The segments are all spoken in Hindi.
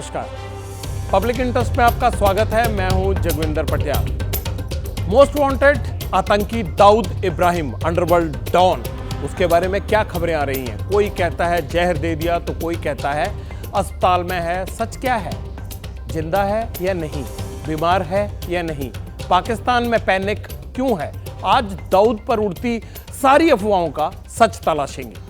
नमस्कार। पब्लिक इंटरेस्ट में आपका स्वागत है। मैं हूं जगविंदर पटियाल। मोस्ट वांटेड आतंकी दाऊद इब्राहिम, अंडरवर्ल्ड डॉन, उसके बारे में क्या खबरें आ रही हैं? कोई कहता है जहर दे दिया तो कोई कहता है अस्पताल में है। सच क्या है? जिंदा है या नहीं? बीमार है या नहीं? पाकिस्तान में पैनिक क्यों है? आज दाऊद पर उड़ती सारी अफवाहों का सच तलाशेंगे।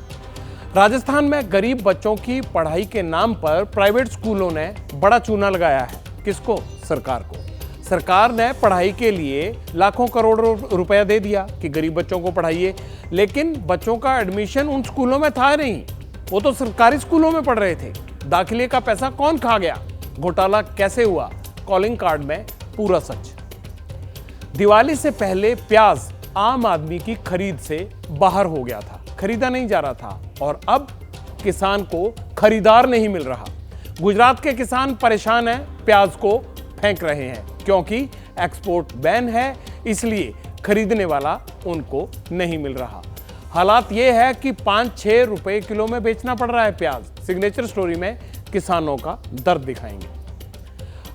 राजस्थान में गरीब बच्चों की पढ़ाई के नाम पर प्राइवेट स्कूलों ने बड़ा चूना लगाया है। किसको? सरकार को। सरकार ने पढ़ाई के लिए लाखों करोड़ों रुपया दे दिया कि गरीब बच्चों को पढ़ाइए, लेकिन बच्चों का एडमिशन उन स्कूलों में था नहीं। वो तो सरकारी स्कूलों में पढ़ रहे थे। दाखिले का पैसा कौन खा गया? घोटाला कैसे हुआ? कॉलिंग कार्ड में पूरा सच। दिवाली से पहले प्याज आम आदमी की खरीद से बाहर हो गया था, खरीदा नहीं जा रहा था, और अब किसान को खरीदार नहीं मिल रहा। गुजरात के किसान परेशान हैं, प्याज को फेंक रहे हैं क्योंकि एक्सपोर्ट बैन है, इसलिए खरीदने वाला उनको नहीं मिल रहा। हालात यह है कि 5-6 रुपए किलो में बेचना पड़ रहा है प्याज। सिग्नेचर स्टोरी में किसानों का दर्द दिखाएंगे।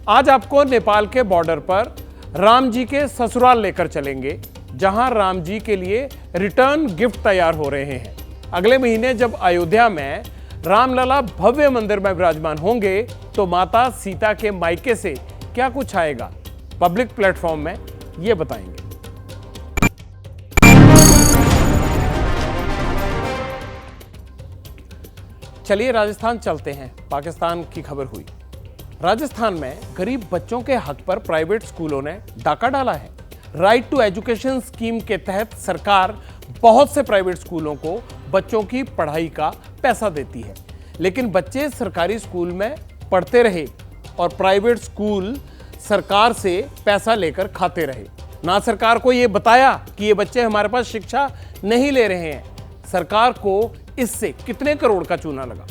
आज आपको नेपाल के बॉर्डर पर राम जी के ससुराल लेकर चलेंगे, जहां राम जी के लिए रिटर्न गिफ्ट तैयार हो रहे हैं। अगले महीने जब अयोध्या में रामलला भव्य मंदिर में विराजमान होंगे तो माता सीता के मायके से क्या कुछ आएगा, पब्लिक प्लेटफॉर्म में ये बताएंगे। चलिए राजस्थान चलते हैं। पाकिस्तान की खबर हुई। राजस्थान में गरीब बच्चों के हक पर प्राइवेट स्कूलों ने डाका डाला है। राइट टू एजुकेशन स्कीम के तहत सरकार बहुत से प्राइवेट स्कूलों को बच्चों की पढ़ाई का पैसा देती है, लेकिन बच्चे सरकारी स्कूल में पढ़ते रहे और प्राइवेट स्कूल सरकार से पैसा लेकर खाते रहे। ना सरकार को ये बताया कि ये बच्चे हमारे पास शिक्षा नहीं ले रहे हैं। सरकार को इससे कितने करोड़ का चूना लगा,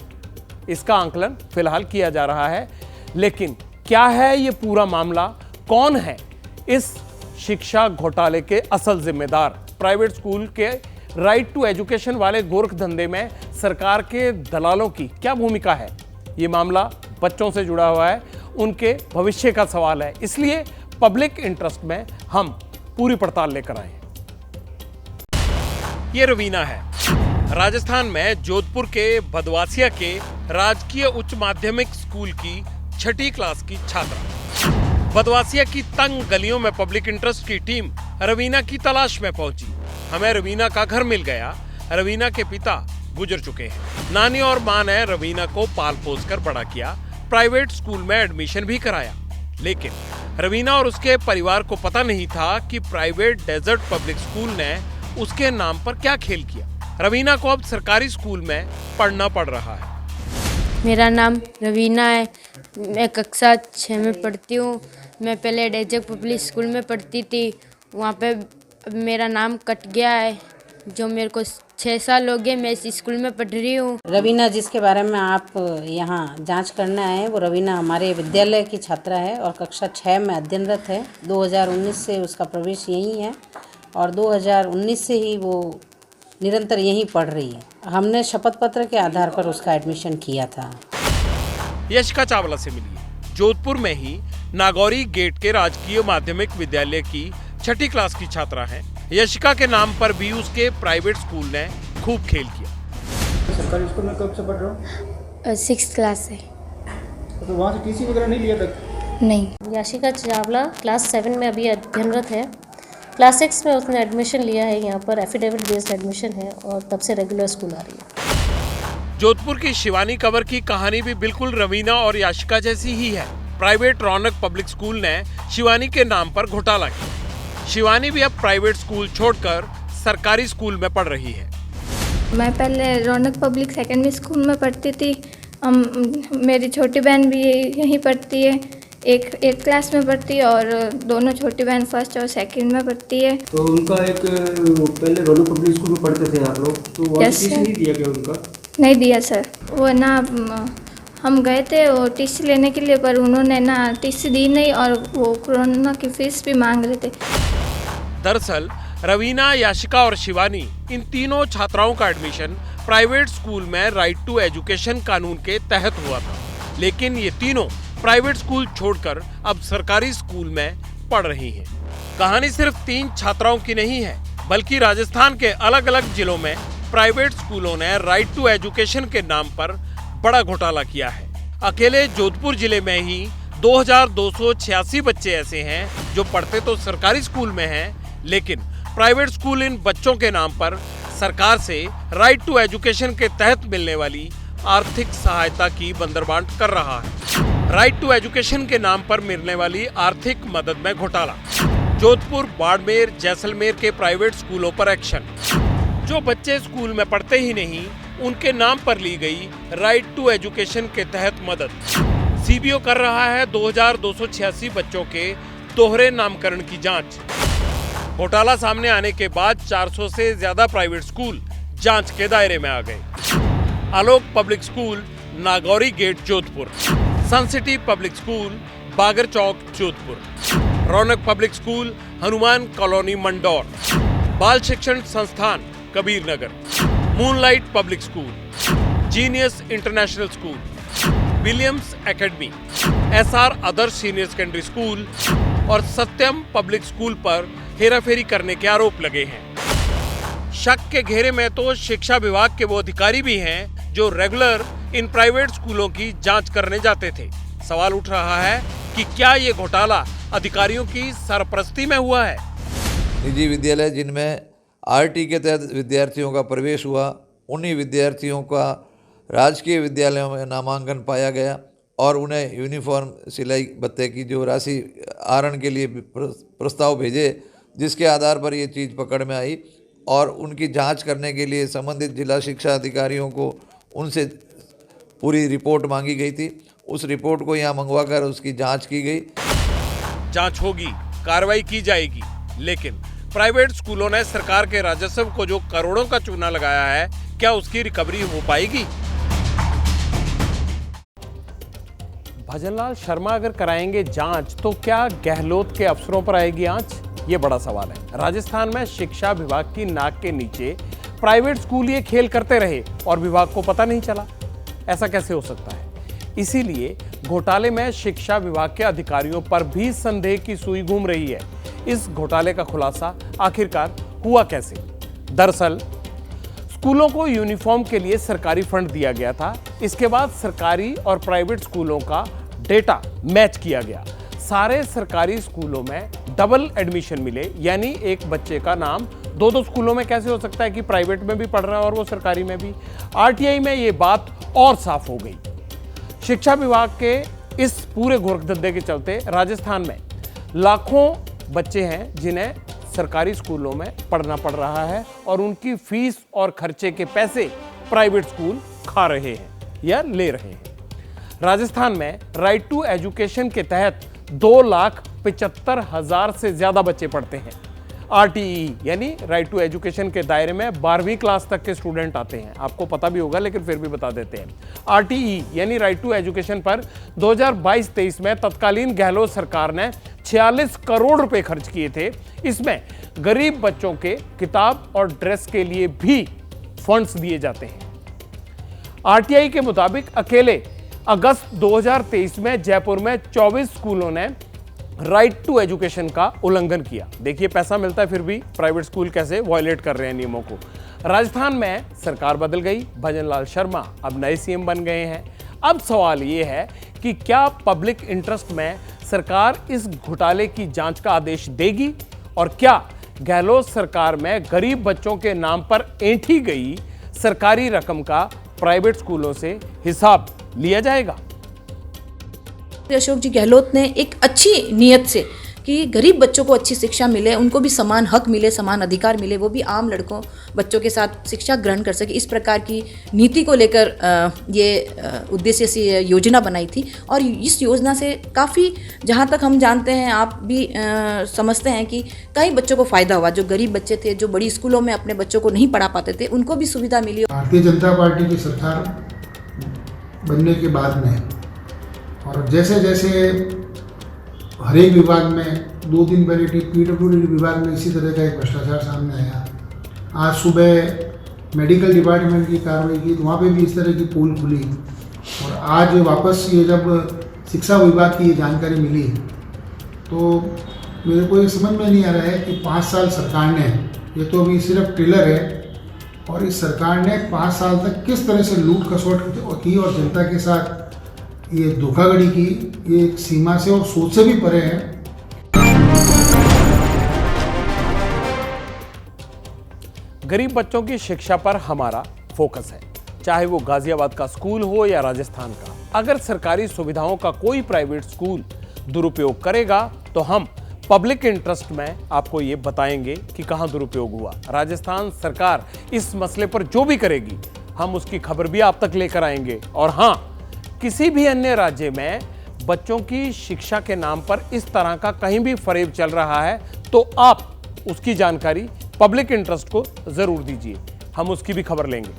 इसका आंकलन फिलहाल किया जा रहा है। लेकिन क्या है ये पूरा मामला? कौन है इस शिक्षा घोटाले के असल जिम्मेदार? प्राइवेट स्कूल के राइट टू एजुकेशन वाले गोरख धंधे में सरकार के दलालों की क्या भूमिका है? ये मामला बच्चों से जुड़ा हुआ है, उनके भविष्य का सवाल है, इसलिए पब्लिक इंटरेस्ट में हम पूरी पड़ताल लेकर आए हैं। ये रवीना है, राजस्थान में जोधपुर के भदवासिया के राजकीय उच्च माध्यमिक स्कूल की 6ठी क्लास की छात्रा। भदवासिया की तंग गलियों में पब्लिक इंटरेस्ट की टीम रवीना की तलाश में पहुंची। हमें रवीना का घर मिल गया। रवीना के पिता गुजर चुके हैं। नानी और मां ने रवीना को पाल पोस कर बड़ा किया, प्राइवेट स्कूल में एडमिशन भी कराया। लेकिन रवीना और उसके परिवार को पता नहीं था कि प्राइवेट डेजर्ट पब्लिक स्कूल ने उसके नाम पर क्या खेल किया। रवीना को अब सरकारी स्कूल में पढ़ना पड़ रहा है। मेरा नाम रवीना है, मैं कक्षा 6 में पढ़ती हूँ। मैं पहले डेजर्ट पब्लिक स्कूल में पढ़ती थी, वहाँ पे मेरा नाम कट गया है। जो मेरे को 6 साल हो गए मैं इस स्कूल में पढ़ रही हूँ। रवीना जिसके बारे में आप यहाँ जांच करना है, वो रवीना हमारे विद्यालय की छात्रा है और कक्षा 6 में अध्ययनरत है। 2019 से उसका प्रवेश यहीं है और 2019 से ही वो निरंतर यहीं पढ़ रही है। हमने शपथ पत्र के आधार पर उसका एडमिशन किया था। यशिका चावला से मिली, जोधपुर में ही नागौरी गेट के राजकीय माध्यमिक विद्यालय की 6ठी क्लास की छात्रा है। यशिका के नाम पर भी उसके प्राइवेट स्कूल ने खूब खेल किया। सरकारी स्कूल में कब से पढ़ रहे हो? 6th क्लास से। तो वहाँ से टीसी वगैरह नहीं लिया तक? नहीं। यशिका चावला क्लास 7 में अभी अध्ययनरत है। क्लास 6 में उसने एडमिशन लिया है, यहाँ पर एफिडेविट बेस्ड एडमिशन है और तब से रेगुलर स्कूल आ रही है। जोधपुर की शिवानी कंवर की कहानी भी बिल्कुल रवीना और याशिका जैसी ही है। प्राइवेट रौनक पब्लिक स्कूल ने शिवानी के नाम पर घोटाला किया। शिवानी भी अब प्राइवेट स्कूल छोड़कर सरकारी स्कूल में पढ़ रही है। मैं पहले रौनक पब्लिक सेकेंडरी स्कूल में पढ़ती थी। मेरी छोटी बहन भी यहीं पढ़ती है, एक क्लास में पढ़ती है और दोनों छोटी बहन 1st और 2nd में पढ़ती है। तो उनका एक पहले रौनक पब्लिक स्कूल में पढ़ते थे आप लोग, तो वहाँ टीसी नहीं दिया गया उनका? नहीं दिया सर। वो ना हम गए थे वो टीसी लेने के लिए, पर उन्होंने ना टीसी दी नहीं और वो कोरोना की फीस भी मांग रहे थे। दरअसल रवीना, याशिका और शिवानी, इन तीनों छात्राओं का एडमिशन प्राइवेट स्कूल में राइट टू एजुकेशन कानून के तहत हुआ था। लेकिन ये तीनों प्राइवेट स्कूल छोड़कर अब सरकारी स्कूल में पढ़ रही हैं। कहानी सिर्फ 3 छात्राओं की नहीं है, बल्कि राजस्थान के अलग अलग जिलों में प्राइवेट स्कूलों ने राइट टू एजुकेशन के नाम पर बड़ा घोटाला किया है। अकेले जोधपुर जिले में ही 2286 बच्चे ऐसे हैं जो पढ़ते तो सरकारी स्कूल में हैं, लेकिन प्राइवेट स्कूल इन बच्चों के नाम पर सरकार से राइट टू एजुकेशन के तहत मिलने वाली आर्थिक सहायता की बंदरबांट कर रहा है। राइट टू एजुकेशन के नाम पर मिलने वाली आर्थिक मदद में घोटाला। जोधपुर, बाड़मेर, जैसलमेर के प्राइवेट स्कूलों पर एक्शन। जो बच्चे स्कूल में पढ़ते ही नहीं, उनके नाम पर ली गई राइट टू एजुकेशन के तहत मदद। सीबीओ कर रहा है 2286 बच्चों के दोहरे नामकरण की जांच। घोटाला सामने आने के बाद 400 से ज्यादा प्राइवेट स्कूल जांच के दायरे में आ गए। Alok public school, Nagauri gate, Jodhpur. Sun city public school, Bagar Chowk, Jodhpur. Raunak public school, Hanuman colony, Mandore. Bal Shikshan Sansthan, Kabir Nagar. Moonlight public school, genius international school, Williams academy, SR Adarsh senior secondary school और सत्यम पब्लिक स्कूल पर हेराफेरी करने के आरोप लगे हैं। शक के घेरे में तो शिक्षा विभाग के वो अधिकारी भी हैं जो रेगुलर इन प्राइवेट स्कूलों की जांच करने जाते थे। सवाल उठ रहा है कि क्या ये घोटाला अधिकारियों की सरपरस्ती में हुआ है? निजी विद्यालय जिनमें आरटी के तहत विद्यार्थियों का प्रवेश हुआ, उन्हीं विद्यार्थियों का राजकीय विद्यालयों में नामांकन पाया गया और उन्हें यूनिफॉर्म सिलाई भत्ते की जो राशि आहरण के लिए प्रस्ताव भेजे, जिसके आधार पर ये चीज़ पकड़ में आई और उनकी जांच करने के लिए संबंधित जिला शिक्षा अधिकारियों को उनसे पूरी रिपोर्ट मांगी गई थी। उस रिपोर्ट को यहाँ मंगवाकर उसकी जांच की गई। जांच होगी, कार्रवाई की जाएगी, लेकिन प्राइवेट स्कूलों ने सरकार के राजस्व को जो करोड़ों का चूना लगाया है, क्या उसकी रिकवरी हो पाएगी? भजनलाल शर्मा अगर कराएंगे जांच तो क्या गहलोत के अफसरों पर आएगी आंच? ये बड़ा सवाल है। राजस्थान में शिक्षा विभाग की नाक के नीचे प्राइवेट स्कूल ये खेल करते रहे और विभाग को पता नहीं चला। ऐसा कैसे हो सकता है? इसीलिए घोटाले में शिक्षा विभाग के अधिकारियों पर भी संदेह की सुई घूम रही है। इस घोटाले का खुलासा आखिरकार हुआ कैसे? दरअसल स्कूलों को यूनिफॉर्म के लिए सरकारी फंड दिया गया था। इसके बाद सरकारी और प्राइवेट स्कूलों का डेटा मैच किया गया। सारे सरकारी स्कूलों में डबल एडमिशन मिले, यानी एक बच्चे का नाम 2 स्कूलों में कैसे हो सकता है कि प्राइवेट में भी पढ़ रहा है और वो सरकारी में भी? आरटीआई में ये बात और साफ हो गई। शिक्षा विभाग के इस पूरे गोरखधंधे के चलते राजस्थान में लाखों बच्चे हैं जिन्हें सरकारी स्कूलों में पढ़ना पड़ रहा है और उनकी फीस और खर्चे के पैसे प्राइवेट स्कूल खा रहे हैं या ले रहे हैं। राजस्थान में राइट टू एजुकेशन के तहत 2,75,000 से ज्यादा बच्चे पढ़ते हैं। आरटीई यानी राइट टू एजुकेशन के दायरे में 12वीं क्लास तक के स्टूडेंट आते हैं। आपको पता भी होगा लेकिन फिर भी बता देते हैं। आरटीई यानी राइट टू एजुकेशन पर 2022-23 में तत्कालीन गहलोत सरकार ने 46 करोड़ रुपए खर्च किए थे। इसमें गरीब बच्चों के किताब और ड्रेस के लिए भी फंड्स दिए जाते हैं। आरटीआई के मुताबिक अकेले अगस्त 2023 में जयपुर में 24 स्कूलों ने राइट टू एजुकेशन का उल्लंघन किया। देखिए पैसा मिलता है फिर भी प्राइवेट स्कूल कैसे वायलेट कर रहे हैं नियमों को। राजस्थान में सरकार बदल गई, भजनलाल शर्मा अब नए सीएम बन गए हैं। अब सवाल ये है कि क्या पब्लिक इंटरेस्ट में सरकार इस घोटाले की जांच का आदेश देगी और क्या गहलोत सरकार में गरीब बच्चों के नाम पर ऐंठी गई सरकारी रकम का प्राइवेट स्कूलों से हिसाब लिया जाएगा? अशोक जी गहलोत ने एक अच्छी नीयत से कि गरीब बच्चों को अच्छी शिक्षा मिले, उनको भी समान हक मिले, समान अधिकार मिले, वो भी आम लड़कों बच्चों के साथ शिक्षा ग्रहण कर सके, इस प्रकार की नीति को लेकर ये उद्देश्य से योजना बनाई थी। और इस योजना से काफ़ी, जहाँ तक हम जानते हैं, आप भी समझते हैं कि कई बच्चों को फ़ायदा हुआ। जो गरीब बच्चे थे, जो बड़ी स्कूलों में अपने बच्चों को नहीं पढ़ा पाते थे, उनको भी सुविधा मिली। भारतीय जनता पार्टी की सरकार बनने के बाद में और जैसे जैसे हर एक विभाग में 2 दिन पहले पीडब्ल्यूडी विभाग में इसी तरह का एक भ्रष्टाचार सामने आया। आज सुबह मेडिकल डिपार्टमेंट की कार्रवाई की तो वहाँ पे भी इस तरह की पोल खुली और आज वापस ये जब शिक्षा विभाग की ये जानकारी मिली तो मेरे को ये समझ में नहीं आ रहा है कि 5 साल सरकार ने, ये तो अभी सिर्फ ट्रेलर है, और इस सरकार ने 5 साल तक किस तरह से लूट खसोट की और जनता के साथ ये धोखाधड़ी की, ये एक सीमा से और सोच से भी परे है। गरीब बच्चों की शिक्षा पर हमारा फोकस है, चाहे वो गाजियाबाद का स्कूल हो या राजस्थान का। अगर सरकारी सुविधाओं का कोई प्राइवेट स्कूल दुरुपयोग करेगा तो हम पब्लिक इंटरेस्ट में आपको ये बताएंगे कि कहां दुरुपयोग हुआ। राजस्थान सरकार इस मसले पर जो भी करेगी हम उसकी खबर भी आप तक लेकर आएंगे। और हां, किसी भी अन्य राज्य में बच्चों की शिक्षा के नाम पर इस तरह का कहीं भी फरेब चल रहा है तो आप उसकी जानकारी पब्लिक इंटरेस्ट को जरूर दीजिए, हम उसकी भी खबर लेंगे।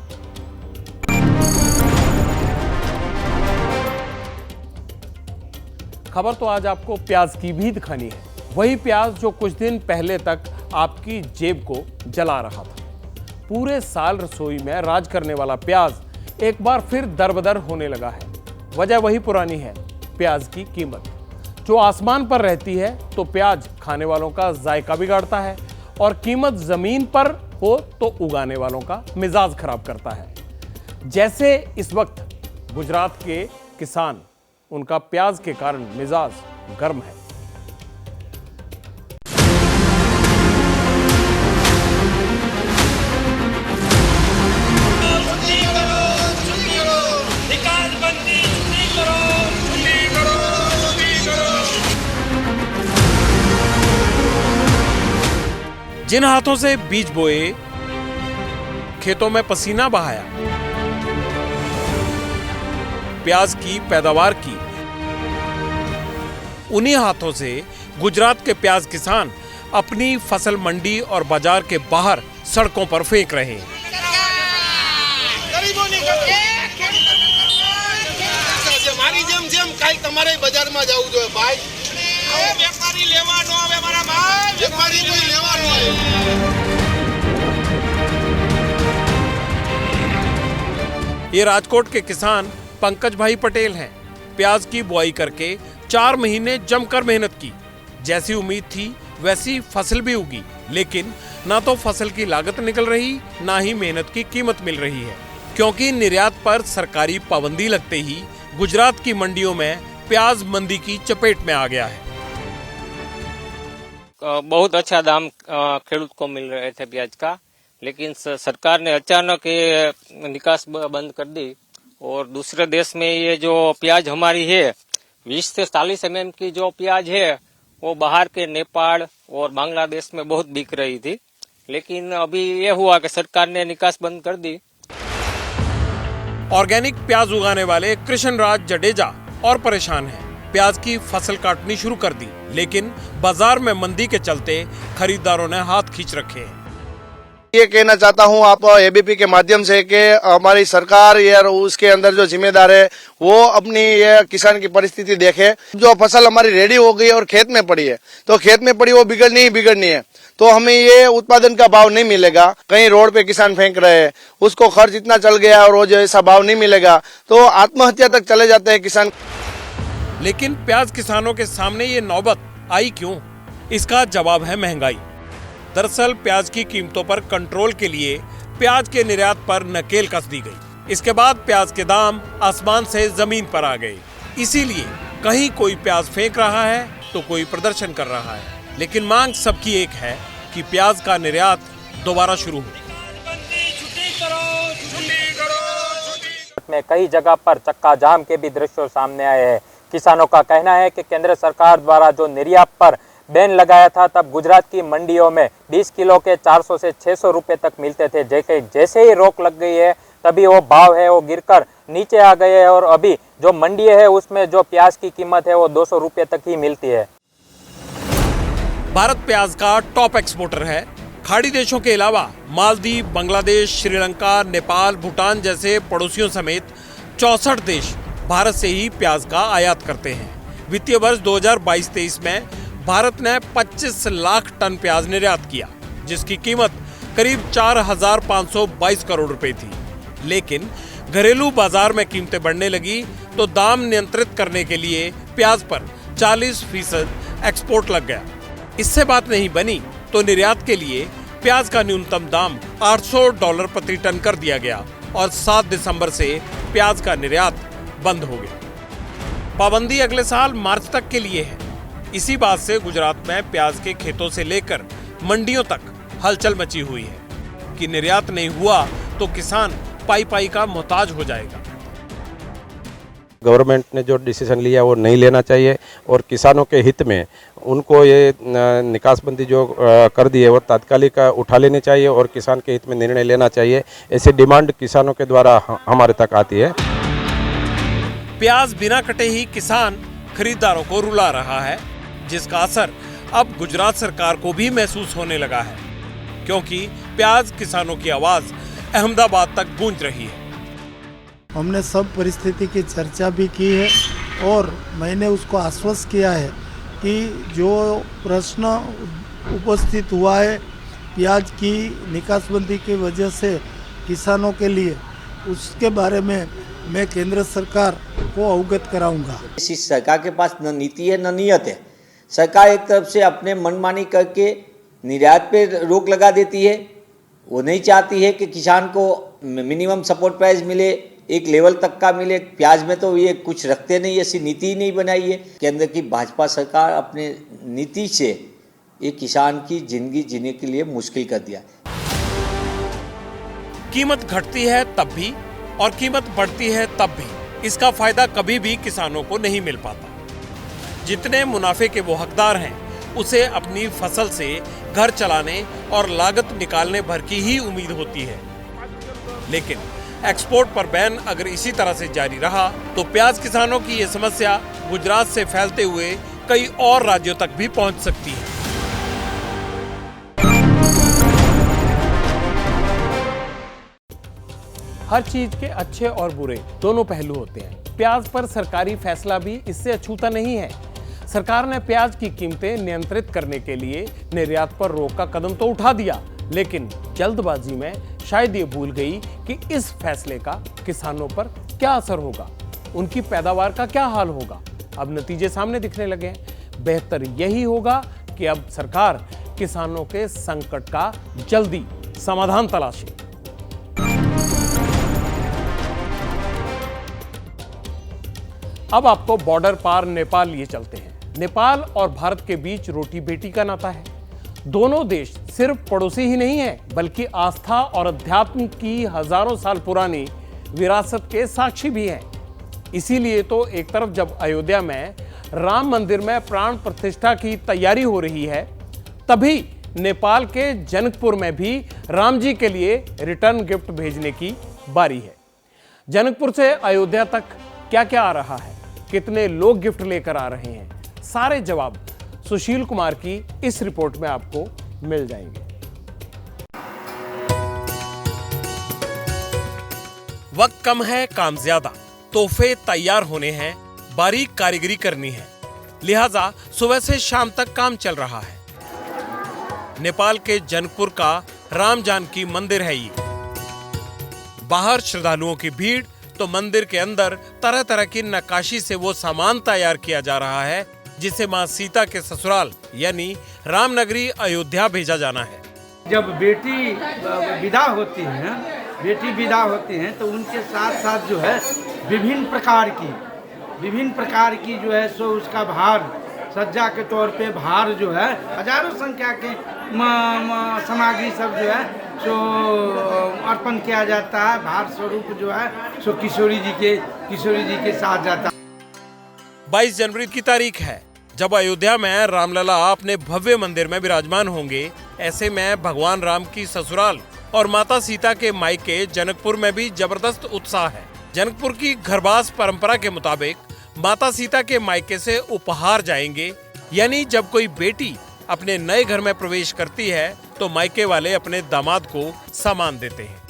खबर तो आज आपको प्याज की भी दिखानी है, वही प्याज जो कुछ दिन पहले तक आपकी जेब को जला रहा था। पूरे साल रसोई में राज करने वाला प्याज एक बार फिर दरबदर होने लगा है। वजह वही पुरानी है, प्याज की कीमत जो आसमान पर रहती है तो प्याज खाने वालों का जायका बिगाड़ता है, और कीमत जमीन पर हो तो उगाने वालों का मिजाज खराब करता है। जैसे इस वक्त गुजरात के किसान, उनका प्याज के कारण मिजाज गर्म है। जिन हाथों से बीज बोए, खेतों में पसीना बहाया, प्याज की पैदावार की, उन्हीं हाथों से गुजरात के प्याज किसान अपनी फसल मंडी और बाजार के बाहर सड़कों पर फेंक रहे हैं। ये राजकोट के किसान पंकज भाई पटेल हैं। प्याज की बुआई करके 4 महीने जमकर मेहनत की, जैसी उम्मीद थी वैसी फसल भी उगी, लेकिन ना तो फसल की लागत निकल रही, ना ही मेहनत की कीमत मिल रही है, क्योंकि निर्यात पर सरकारी पाबंदी लगते ही गुजरात की मंडियों में प्याज मंदी की चपेट में आ गया है। बहुत अच्छा दाम खेडूत को मिल रहे थे प्याज का, लेकिन सरकार ने अचानक ये निकास बंद कर दी और दूसरे देश में ये जो प्याज हमारी है 20 से 40 mm की जो प्याज है वो बाहर के नेपाल और बांग्लादेश में बहुत बिक रही थी, लेकिन अभी ये हुआ कि सरकार ने निकास बंद कर दी। ऑर्गेनिक प्याज उगाने वाले कृष्ण राज जडेजा और परेशान हैं। प्याज की फसल काटनी शुरू कर दी, लेकिन बाजार में मंदी के चलते खरीदारों ने हाथ खींच रखे हैं। ये कहना चाहता हूँ आप एबीपी के माध्यम से कि हमारी सरकार या उसके अंदर जो जिम्मेदार है वो अपनी ये किसान की परिस्थिति देखे। जो फसल हमारी रेडी हो गई और खेत में पड़ी है तो खेत में पड़ी वो बिगड़नी ही बिगड़नी है, तो हमें ये उत्पादन का भाव नहीं मिलेगा। कहीं रोड पे किसान फेंक रहे हैं, उसको खर्च इतना चल गया और वो जो ऐसा भाव नहीं मिलेगा तो आत्महत्या तक चले जाते हैं किसान। लेकिन प्याज किसानों के सामने ये नौबत आई क्यों? इसका जवाब है महंगाई। दरअसल प्याज की कीमतों पर कंट्रोल के लिए प्याज के निर्यात पर नकेल कस दी गई। इसके बाद प्याज के दाम आसमान से जमीन पर आ गए। इसीलिए कहीं कोई प्याज फेंक रहा है तो कोई प्रदर्शन कर रहा है, लेकिन मांग सबकी एक है कि प्याज का निर्यात दोबारा शुरू हो। में कई जगह पर चक्का जाम के भी दृश्य सामने आए हैं। किसानों का कहना है कि केंद्र सरकार द्वारा जो निर्यात पर बैन लगाया था तब गुजरात की मंडियों में 20 किलो के 400 से 600 रुपए तक मिलते थे। जैसे ही रोक लग गई है तभी वो भाव है वो गिरकर नीचे आ गए हैं और अभी जो मंडी है उसमें जो प्याज की कीमत है वो 200 रुपए तक ही मिलती है। भारत प्याज का टॉप एक्सपोर्टर है। खाड़ी देशों के अलावा मालदीव, बांग्लादेश, श्रीलंका, नेपाल, भूटान जैसे पड़ोसियों समेत 64 देश भारत से ही प्याज का आयात करते हैं। वित्तीय वर्ष 2022-23 में भारत ने 25 लाख टन प्याज निर्यात किया, जिसकी कीमत करीब 4,522 करोड़ रुपए थी। लेकिन घरेलू बाजार में कीमतें बढ़ने लगी तो दाम नियंत्रित करने के लिए प्याज पर 40% एक्सपोर्ट लग गया। इससे बात नहीं बनी तो निर्यात के लिए प्याज का न्यूनतम दाम $800 प्रति टन कर दिया गया और 7 दिसंबर से प्याज का निर्यात बंद हो गया। पाबंदी अगले साल मार्च तक के लिए है। इसी बात से गुजरात में प्याज के खेतों से लेकर मंडियों तक हलचल मची हुई है कि निर्यात नहीं हुआ तो किसान पाई पाई का मोहताज हो जाएगा। गवर्नमेंट ने जो डिसीजन लिया वो नहीं लेना चाहिए और किसानों के हित में उनको ये निकासबंदी जो कर दी है वो तात्कालिक उठा लेनी चाहिए और किसान के हित में निर्णय लेना चाहिए। ऐसी डिमांड किसानों के द्वारा हमारे तक आती है। प्याज बिना कटे ही किसान खरीदारों को रुला रहा है, जिसका असर अब गुजरात सरकार को भी महसूस होने लगा है, क्योंकि प्याज किसानों की आवाज अहमदाबाद तक गूंज रही है। हमने सब परिस्थिति की चर्चा भी की है और मैंने उसको आश्वस्त किया है कि जो प्रश्न उपस्थित हुआ है प्याज की निकासबंदी की वजह से किसानों के लिए, उसके बारे में मैं केंद्र सरकार को अवगत कराऊंगा। इस सरकार के पास न नीति है न नियत है। सरकार एक तरफ से अपने मनमानी करके निर्यात पे रोक लगा देती है। वो नहीं चाहती है कि किसान को मिनिमम सपोर्ट प्राइस मिले, एक लेवल तक का मिले। प्याज में तो ये कुछ रखते नहीं, ऐसी नीति ही नहीं बनाई है। केंद्र की भाजपा सरकार अपने नीति से ये किसान की जिंदगी जीने के लिए मुश्किल कर दिया। कीमत घटती है तब भी और कीमत बढ़ती है तब भी इसका फायदा कभी भी किसानों को नहीं मिल पाता। जितने मुनाफे के वो हकदार हैं, उसे अपनी फसल से घर चलाने और लागत निकालने भर की ही उम्मीद होती है। लेकिन एक्सपोर्ट पर बैन अगर इसी तरह से जारी रहा तो प्याज किसानों की ये समस्या गुजरात से फैलते हुए कई और राज्यों तक भी पहुंच सकती है। हर चीज के अच्छे और बुरे दोनों पहलू होते हैं। प्याज पर सरकारी फैसला भी इससे अछूता नहीं है। सरकार ने प्याज की कीमतें नियंत्रित करने के लिए निर्यात पर रोक का कदम तो उठा दिया, लेकिन जल्दबाजी में शायद ये भूल गई कि इस फैसले का किसानों पर क्या असर होगा, उनकी पैदावार का क्या हाल होगा। अब नतीजे सामने दिखने लगे हैं। बेहतर यही होगा कि अब सरकार किसानों के संकट का जल्दी समाधान तलाशे। अब आपको बॉर्डर पार नेपाल लिए चलते हैं। नेपाल और भारत के बीच रोटी बेटी का नाता है। दोनों देश सिर्फ पड़ोसी ही नहीं है, बल्कि आस्था और अध्यात्म की हजारों साल पुरानी विरासत के साक्षी भी हैं। इसीलिए तो एक तरफ जब अयोध्या में राम मंदिर में प्राण प्रतिष्ठा की तैयारी हो रही है, तभी नेपाल के जनकपुर में भी राम जी के लिए रिटर्न गिफ्ट भेजने की बारी है। जनकपुर से अयोध्या तक क्या क्या आ रहा है, कितने लोग गिफ्ट लेकर आ रहे हैं, सारे जवाब सुशील कुमार की इस रिपोर्ट में आपको मिल जाएंगे। वक्त कम है, काम ज्यादा, तोहफे तैयार होने हैं, बारीक कारीगरी करनी है, लिहाजा सुबह से शाम तक काम चल रहा है। नेपाल के जनकपुर का राम जानकी मंदिर है ये। बाहर श्रद्धालुओं की भीड़ तो मंदिर के अंदर तरह तरह की नक्काशी से वो सामान तैयार किया जा रहा है जिसे मां सीता के ससुराल यानी रामनगरी अयोध्या भेजा जाना है। जब बेटी विदा होती है तो उनके साथ साथ जो है विभिन्न प्रकार की जो है सो उसका भार, सज्जा के तौर पे भार जो है हजारों संख्या के सामग्री सब जो है सो अर्पण किया जाता है। भार स्वरूप जो है सो किशोरी जी के साथ जाता है। 22 जनवरी की तारीख है जब अयोध्या में रामलला अपने भव्य मंदिर में विराजमान होंगे। ऐसे में भगवान राम की ससुराल और माता सीता के मायके जनकपुर में भी जबरदस्त उत्साह है। जनकपुर की घरबास परंपरा के मुताबिक माता सीता के मायके से उपहार जाएंगे, यानी जब कोई बेटी अपने नए घर में प्रवेश करती है तो मायके वाले अपने दामाद को सामान देते हैं।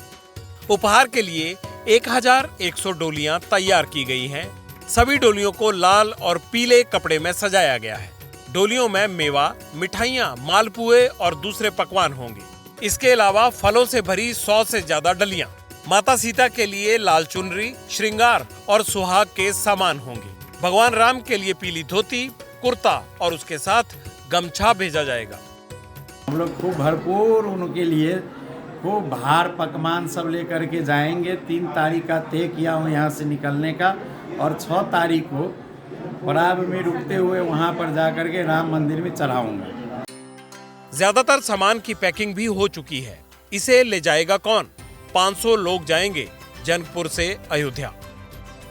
उपहार के लिए 1100 डोलियां तैयार की गई हैं। सभी डोलियों को लाल और पीले कपड़े में सजाया गया है। डोलियों में मेवा, मिठाइयाँ, मालपुए और दूसरे पकवान होंगे। इसके अलावा फलों से भरी 100 से ज्यादा डलियां। माता सीता के लिए लाल चुनरी, श्रृंगार और सुहाग के सामान होंगे। भगवान राम के लिए पीली धोती, कुर्ता और उसके साथ गमछा भेजा जाएगा। हम लोग खूब भरपूर उनके लिए खूब भार पकवान सब लेकर के जाएंगे। 3 तारीख का तय किया हूँ यहाँ से निकलने का, और 6 तारीख को पराब में रुकते हुए वहाँ पर जाकर के राम मंदिर में चढ़ाऊंगा। ज्यादातर सामान की पैकिंग भी हो चुकी है। इसे ले जाएगा कौन? 500 लोग जाएंगे जनकपुर से अयोध्या।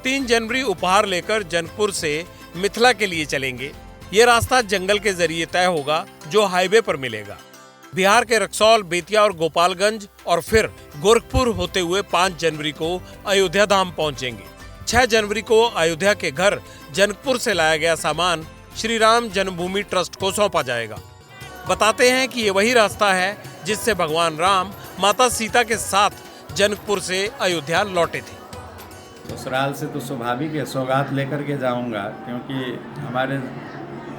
3 जनवरी उपहार लेकर जनकपुर से मिथिला के लिए चलेंगे। ये रास्ता जंगल के जरिए तय होगा जो हाईवे पर मिलेगा। बिहार के रक्सौल, बेतिया और गोपालगंज और फिर गोरखपुर होते हुए 5 जनवरी को अयोध्या धाम पहुंचेंगे। 6 जनवरी को अयोध्या के घर जनकपुर से लाया गया सामान श्री राम जन्मभूमि ट्रस्ट को सौंपा जाएगा। बताते हैं कि ये वही रास्ता है जिससे भगवान राम माता सीता के साथ जनकपुर से अयोध्या लौटे थे। ससुराल से तो स्वाभाविक है, सौगात लेकर के जाऊंगा, क्योंकि हमारे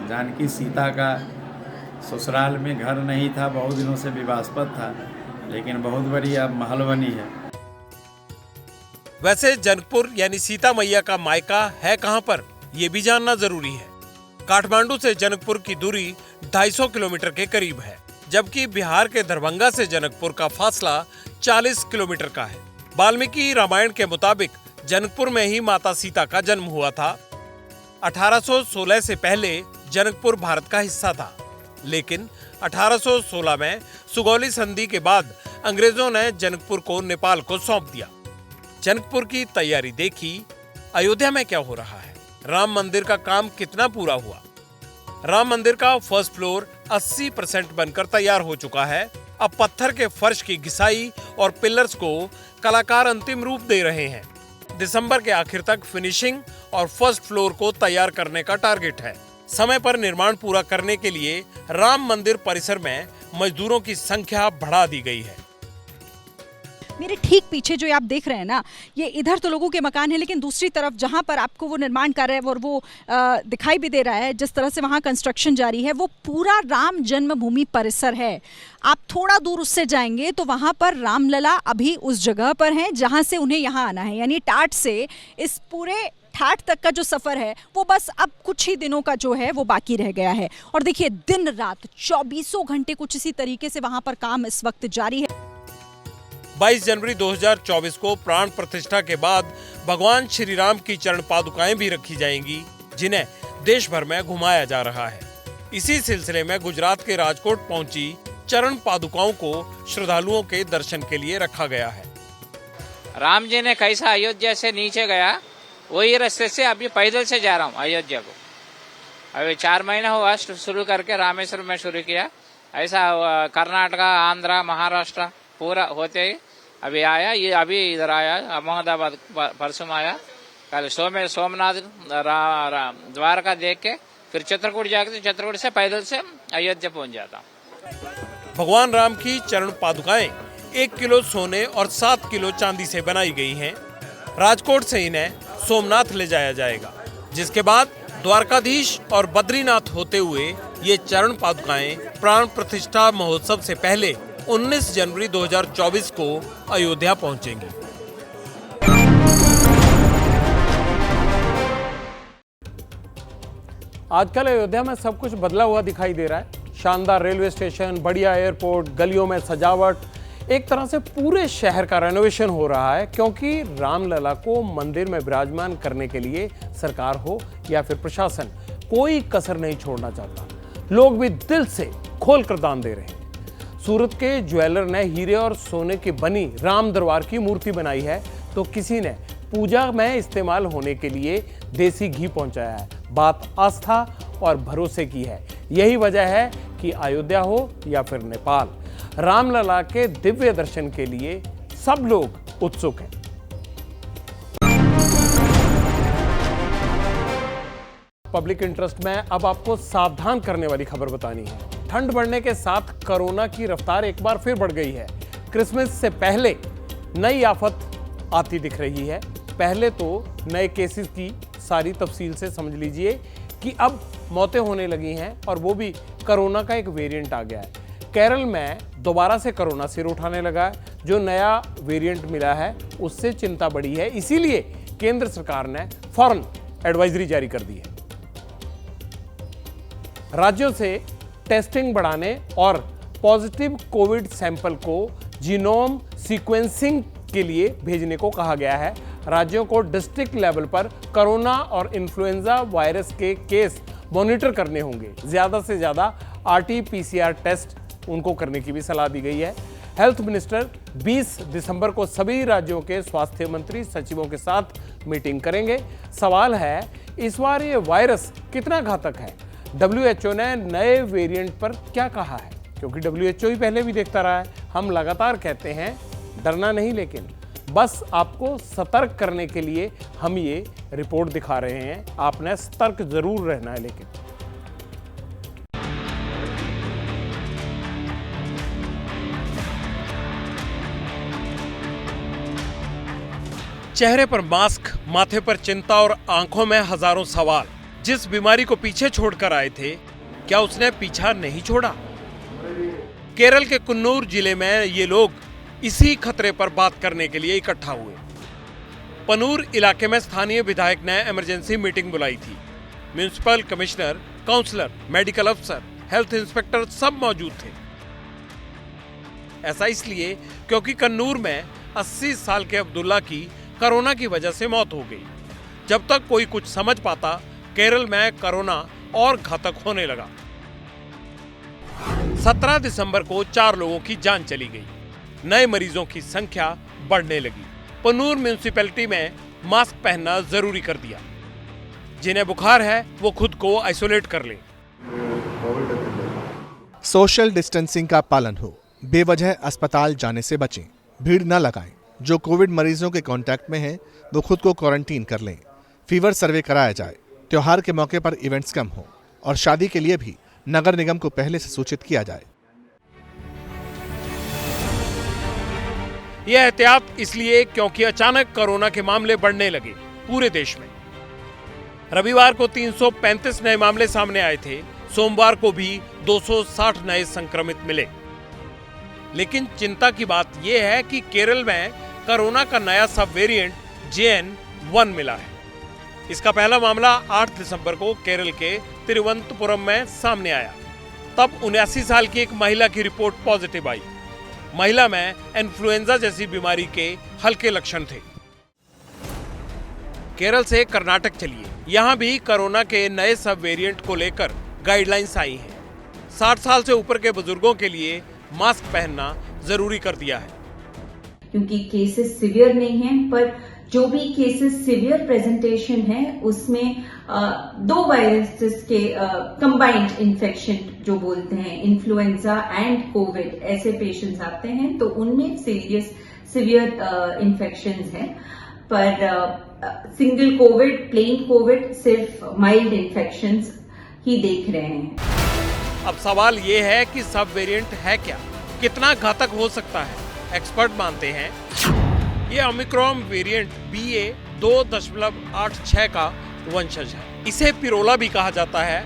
जानकी सीता का ससुराल में घर नहीं था, बहुत दिनों से विवादास्पद था, लेकिन बहुत बड़ी अब महल बनी है। वैसे जनकपुर यानी सीता मैया का मायका है कहां पर, ये भी जानना जरूरी है। काठमांडू से जनकपुर की दूरी 250 किलोमीटर के करीब है, जबकि बिहार के दरभंगा से जनकपुर का फासला 40 किलोमीटर का है। वाल्मीकि रामायण के मुताबिक जनकपुर में ही माता सीता का जन्म हुआ था। 1816 से पहले जनकपुर भारत का हिस्सा था, लेकिन 1816 में सुगौली संधि के बाद अंग्रेजों ने जनकपुर को नेपाल को सौंप दिया। जनकपुर की तैयारी देखी, अयोध्या में क्या हो रहा है, राम मंदिर का काम कितना पूरा हुआ। राम मंदिर का फर्स्ट फ्लोर 80% बनकर तैयार हो चुका है। अब पत्थर के फर्श की घिसाई और पिलर्स को कलाकार अंतिम रूप दे रहे हैं। दिसंबर के आखिर तक फिनिशिंग और फर्स्ट फ्लोर को तैयार करने का टारगेट है। समय पर निर्माण पूरा करने के लिए राम मंदिर परिसर में मजदूरों की संख्या बढ़ा दी गई है। मेरे ठीक पीछे जो आप देख रहे हैं ना, ये इधर तो लोगों के मकान है, लेकिन दूसरी तरफ जहाँ पर आपको वो निर्माण कार्य है और वो दिखाई भी दे रहा है, जिस तरह से वहाँ कंस्ट्रक्शन जारी है, वो पूरा राम जन्मभूमि परिसर है। आप थोड़ा दूर उससे जाएंगे तो वहाँ पर रामलला अभी उस जगह पर हैं जहाँ से उन्हें यहाँ आना है, यानी टाट से इस पूरे ठाठ तक का जो सफ़र है वो बस अब कुछ ही दिनों का जो है वो बाकी रह गया है। और देखिए, दिन रात 24 घंटे कुछ इसी तरीके से वहाँ पर काम इस वक्त जारी है। 22 जनवरी 2024 को प्राण प्रतिष्ठा के बाद भगवान श्री राम की चरण पादुकाएं भी रखी जाएंगी, जिन्हें देश भर में घुमाया जा रहा है। इसी सिलसिले में गुजरात के राजकोट पहुंची चरण पादुकाओं को श्रद्धालुओं के दर्शन के लिए रखा गया है। राम जी ने कैसा अयोध्या से नीचे गया, वही रास्ते से अभी पैदल से जा रहा हूँ अयोध्या को। अभी 4 महीना हुआ शुरू करके रामेश्वर में शुरू किया। ऐसा कर्नाटका, आंध्रा, महाराष्ट्र पूरा होते ही अभी आया। ये अभी इधर आया, अहमदाबाद परसों आया। कल सोमनाथ द्वारका देख के फिर चित्रकूट जाके चित्रकूट से पैदल से अयोध्या पहुंच जाता हूँ। भगवान राम की चरण पादुकाएं 1 किलो सोने और 7 किलो चांदी से बनाई गई हैं। राजकोट से इन्हें सोमनाथ ले जाया जाएगा, जिसके बाद द्वारकाधीश और बद्रीनाथ होते हुए ये चरण पादुकाएं प्राण प्रतिष्ठा महोत्सव से पहले 19 जनवरी 2024 को अयोध्या पहुंचेंगी। आजकल अयोध्या में सब कुछ बदला हुआ दिखाई दे रहा है। शानदार रेलवे स्टेशन, बढ़िया एयरपोर्ट, गलियों में सजावट, एक तरह से पूरे शहर का रेनोवेशन हो रहा है, क्योंकि रामलला को मंदिर में विराजमान करने के लिए सरकार हो या फिर प्रशासन कोई कसर नहीं छोड़ना चाहता। लोग भी दिल से खोलकर दान दे रहे हैं। सूरत के ज्वेलर ने हीरे और सोने की बनी राम दरबार की मूर्ति बनाई है, तो किसी ने पूजा में इस्तेमाल होने के लिए देसी घी पहुंचाया है। बात आस्था और भरोसे की है। यही वजह है कि अयोध्या हो या फिर नेपाल, रामलला के दिव्य दर्शन के लिए सब लोग उत्सुक हैं। पब्लिक इंटरेस्ट में अब आपको सावधान करने वाली खबर बतानी है। ठंड बढ़ने के साथ कोरोना की रफ्तार एक बार फिर बढ़ गई है। क्रिसमस से पहले नई आफत आती दिख रही है। पहले तो नए केसेस की सारी तफसील से समझ लीजिए कि अब मौतें होने लगी हैं, और वो भी कोरोना का एक वेरिएंट आ गया है। केरल में दोबारा से कोरोना सिर उठाने लगा है। जो नया वेरिएंट मिला है उससे चिंता बढ़ी है, इसीलिए केंद्र सरकार ने फौरन एडवाइजरी जारी कर दी है। राज्यों से टेस्टिंग बढ़ाने और पॉजिटिव कोविड सैंपल को जीनोम सीक्वेंसिंग के लिए भेजने को कहा गया है। राज्यों को डिस्ट्रिक्ट लेवल पर कोरोना और इन्फ्लुएंजा वायरस के केस मॉनिटर करने होंगे। ज़्यादा से ज़्यादा RT-PCR टेस्ट उनको करने की भी सलाह दी गई है। हेल्थ मिनिस्टर 20 दिसंबर को सभी राज्यों के स्वास्थ्य मंत्री सचिवों के साथ मीटिंग करेंगे। सवाल है इस बार ये वायरस कितना घातक है। WHO ने नए वेरिएंट पर क्या कहा है, क्योंकि WHO ही पहले भी देखता रहा है। हम लगातार कहते हैं डरना नहीं, लेकिन बस आपको सतर्क करने के लिए हम ये रिपोर्ट दिखा रहे हैं। आपने सतर्क जरूर रहना है। लेकिन चेहरे पर मास्क, माथे पर चिंता और आंखों में हजारों सवाल। जिस बीमारी को पीछे छोड़कर आए थे, क्या उसने पीछा नहीं छोड़ा? केरल के कन्नूर जिले में ये लोग इसी खतरे पर बात करने के लिए इकट्ठा हुए। पनूर इलाके में स्थानीय विधायक ने इमरजेंसी मीटिंग बुलाई थी। म्युनिसिपल कमिश्नर, काउंसलर, मेडिकल अफसर, हेल्थ इंस्पेक्टर सब मौजूद थे। ऐसा इसलिए क्योंकि कन्नूर में 80 साल के अब्दुल्ला की कोरोना की वजह से मौत हो गई। जब तक कोई कुछ समझ पाता, केरल में कोरोना और घातक होने लगा। 17 दिसंबर को 4 लोगों की जान चली गई। नए मरीजों की संख्या बढ़ने लगी। पनूर म्यूनिसिपैलिटी में मास्क पहनना जरूरी कर दिया। जिन्हें बुखार है वो खुद को आइसोलेट कर लें। सोशल डिस्टेंसिंग का पालन हो। बेवजह अस्पताल जाने से बचें। भीड़ न लगाएं। जो कोविड मरीजों के कांटेक्ट में हैं वो खुद को क्वारंटीन कर लें। फीवर सर्वे कराया जाए। त्योहार के मौके पर इवेंट्स कम हो और शादी के लिए भी नगर निगम को पहले से सूचित किया जाए। यह एहतियात इसलिए क्योंकि अचानक कोरोना के मामले बढ़ने लगे पूरे देश में। रविवार को 335 नए मामले सामने आए थे। सोमवार को भी 260 नए संक्रमित मिले। लेकिन चिंता की बात यह है कि केरल में कोरोना का नया सब वेरिएंट JN-1 मिला है। इसका पहला मामला 8 दिसंबर को केरल के तिरुवनंतपुरम में सामने आया। तब 79 साल की एक महिला की रिपोर्ट पॉजिटिव आई। महिला में इन्फ्लुएंजा जैसी बीमारी के हल्के लक्षण थे। केरल से कर्नाटक चलिए। यहां भी कोरोना के नए सब वेरिएंट को लेकर गाइडलाइंस आई हैं। 60 साल से ऊपर के बुजुर्गों के लिए मास्क पहनना जरूरी कर दिया है। क्योंकि केसेस सिवियर नहीं हैं, पर जो भी केसेस सिवियर प्रेजेंटेशन है उसमें 2 वायरसेस के कंबाइंड इन्फेक्शन जो बोलते हैं, इन्फ्लुएंजा एंड कोविड, ऐसे पेशेंट्स आते हैं तो उनमें सिवियर इन्फेक्शंस हैं। पर सिंगल कोविड, प्लेन कोविड, सिर्फ माइल्ड इन्फेक्शंस ही देख रहे हैं। अब सवाल ये है कि सब वेरिएंट है क्या, कितना घातक हो सकता है। एक्सपर्ट मानते हैं ये ओमिक्रॉन वेरिएंट BA.2.86 का वंशज है। इसे पिरोला भी कहा जाता है।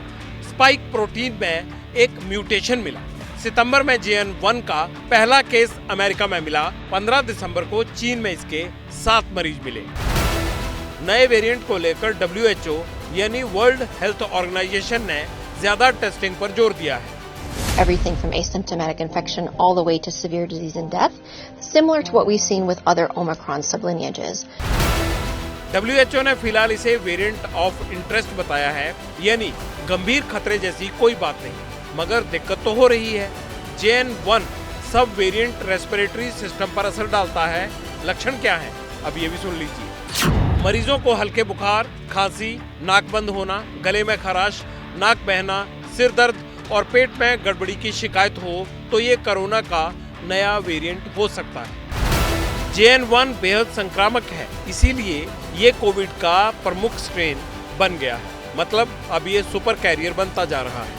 स्पाइक प्रोटीन में एक म्यूटेशन मिला। सितंबर में JN-1 का पहला केस अमेरिका में मिला। 15 दिसंबर को चीन में इसके 7 मरीज मिले। नए वेरिएंट को लेकर WHO यानी वर्ल्ड हेल्थ ऑर्गेनाइजेशन ने ज्यादा टेस्टिंग पर जोर दिया है। Everything from asymptomatic infection all the way to severe disease and death, similar to what we've seen with other Omicron sublineages. WHO ने फिलहाल इसे वेरिएंट ऑफ इंटरेस्ट बताया है, यानी गंभीर खतरे जैसी कोई बात नहीं, मगर दिक्कत तो हो रही है। JN-1 सब वेरिएंट रेस्पिरेटरी सिस्टम पर असर डालता है। लक्षण क्या है, अब ये भी सुन लीजिए। मरीजों को हल्के बुखार, खांसी, नाक बंद होना, गले में खराश, नाक बहना, सिर दर्द और पेट में गड़बड़ी की शिकायत हो तो ये कोरोना का नया वेरिएंट हो सकता है। JN-1 बेहद संक्रामक है, इसीलिए ये कोविड का प्रमुख स्ट्रेन बन गया है। मतलब अब ये सुपर कैरियर बनता जा रहा है।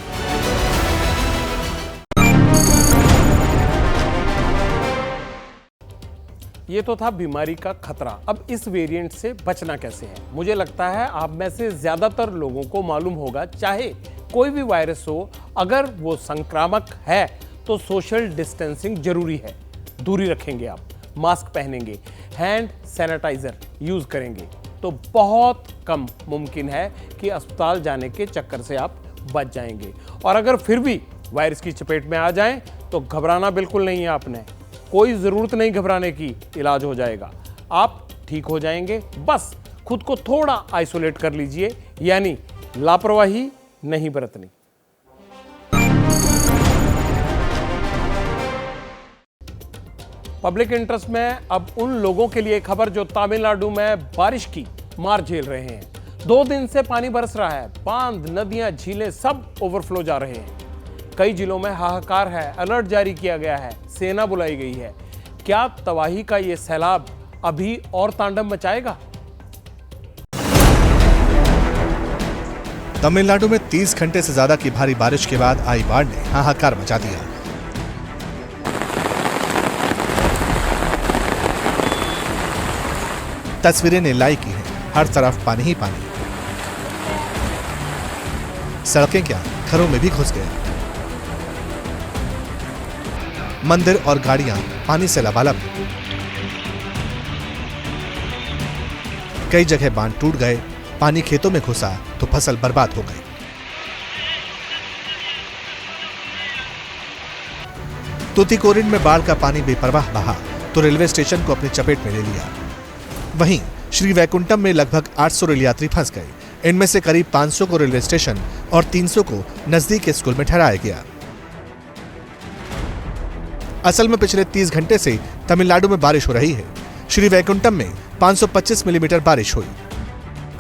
ये तो था बीमारी का खतरा। अब इस वेरिएंट से बचना कैसे है? मुझे लगता है आप में से ज्यादातर लोगों को मालूम होगा, चाहे कोई भी वायरस हो, अगर वो संक्रामक है तो सोशल डिस्टेंसिंग जरूरी है। दूरी रखेंगे आप, मास्क पहनेंगे, हैंड सैनिटाइजर यूज करेंगे तो बहुत कम मुमकिन है कि अस्पताल जाने के चक्कर से आप बच जाएंगे। और अगर फिर भी वायरस की चपेट में आ जाएं तो घबराना बिल्कुल नहीं है आपने, कोई ज़रूरत नहीं घबराने की, इलाज हो जाएगा, आप ठीक हो जाएंगे। बस खुद को थोड़ा आइसोलेट कर लीजिए, यानी लापरवाही नहीं बरतनी। पब्लिक इंटरेस्ट में अब उन लोगों के लिए खबर जो तमिलनाडु में बारिश की मार झेल रहे हैं। 2 दिन से पानी बरस रहा है, बांध, नदियां, झीलें सब ओवरफ्लो जा रहे हैं। कई जिलों में हाहाकार है, अलर्ट जारी किया गया है, सेना बुलाई गई है। क्या तबाही का ये सैलाब अभी और तांडव मचाएगा? तमिलनाडु में 30 घंटे से ज्यादा की भारी बारिश के बाद आई बाढ़ ने हाहाकार मचा दिया। तस्वीरें ने लाई की हैं, हर तरफ पानी ही पानी। सड़कें क्या, घरों में भी घुस गए। मंदिर और गाड़ियां पानी से लबालब। कई जगह बांध टूट गए, पानी खेतों में घुसा तो फसल बर्बाद हो गई। तूतीकोरिन में बाढ़ का पानी बेपरवाह बहा तो रेलवे स्टेशन को अपनी चपेट में ले लिया। वहीं श्री वैकुंठम में लगभग 800 रेल यात्री फंस गए। इनमें से करीब 500 को रेलवे स्टेशन और 300 को नजदीक के स्कूल में ठहराया गया। असल में पिछले 30 घंटे से तमिलनाडु में बारिश हो रही है। श्री वैकुंठम में 525 मिलीमीटर बारिश हुई।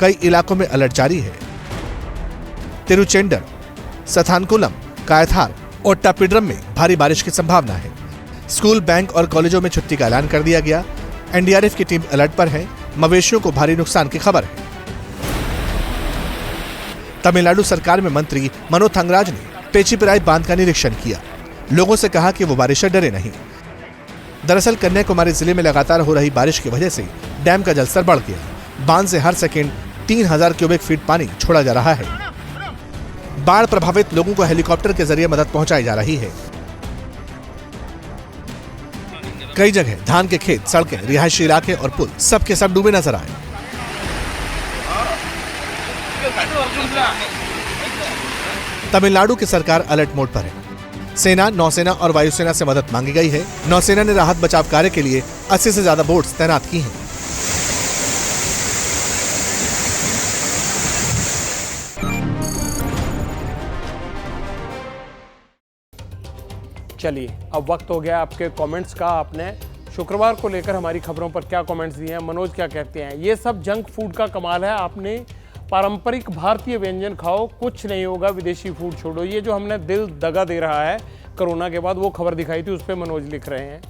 कई इलाकों में अलर्ट जारी है। तिरुचेंडर, सथानकुलम, कायथार और टप्पिड्रम में भारी बारिश की संभावना है। स्कूल, बैंक और कॉलेजों में छुट्टी का ऐलान कर दिया गया। एनडीआरएफ की टीम अलर्ट पर है। मवेशियों को भारी नुकसान की खबर है। तमिलनाडु सरकार में मंत्री मनोज थंगराज ने पेचिपराई बांध का निरीक्षण किया। लोगों से कहा कि वो बारिश से डरे नहीं। दरअसल कन्याकुमारी जिले में लगातार हो रही बारिश की वजह से डैम का जलस्तर बढ़ गया। बांध से हर सेकेंड 3000 क्यूबिक फीट पानी छोड़ा जा रहा है। बाढ़ प्रभावित लोगों को हेलीकॉप्टर के जरिए मदद पहुंचाई जा रही है। कई जगह धान के खेत, सड़कें, रिहायशी इलाके और पुल सबके सब डूबे नजर आए। तमिलनाडु की सरकार अलर्ट मोड पर है। सेना, नौसेना और वायुसेना से मदद मांगी गई है। नौसेना ने राहत बचाव कार्य के लिए 80 से ज्यादा बोट्स तैनात की हैं। चलिए, अब वक्त हो गया आपके कमेंट्स का। आपने शुक्रवार को लेकर हमारी खबरों पर क्या कमेंट्स दिए हैं, मनोज क्या कहते हैं। ये सब जंक फूड का कमाल है। आपने पारंपरिक भारतीय व्यंजन खाओ, कुछ नहीं होगा, विदेशी फूड छोड़ो। ये जो हमने दिल दगा दे रहा है कोरोना के बाद, वो खबर दिखाई थी, उस पर मनोज लिख रहे हैं।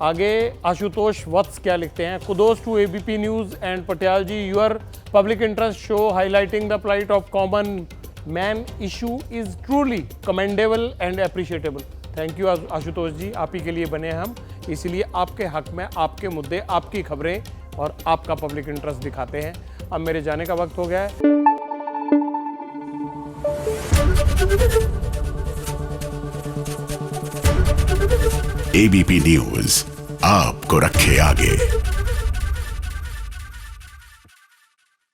आगे आशुतोष वत्स क्या लिखते हैं, kudos to ABP news and Patiyal ji, your public interest show highlighting the plight of common man issue is truly commendable and appreciatable. Thank you Ashutosh ji, आप ही के लिए बने हम, इसीलिए आपके हक में आपके मुद्दे, आपकी खबरें और आपका पब्लिक इंटरेस्ट दिखाते हैं। अब मेरे जाने का वक्त हो गया है। एबीपी न्यूज़ आपको रखे आगे।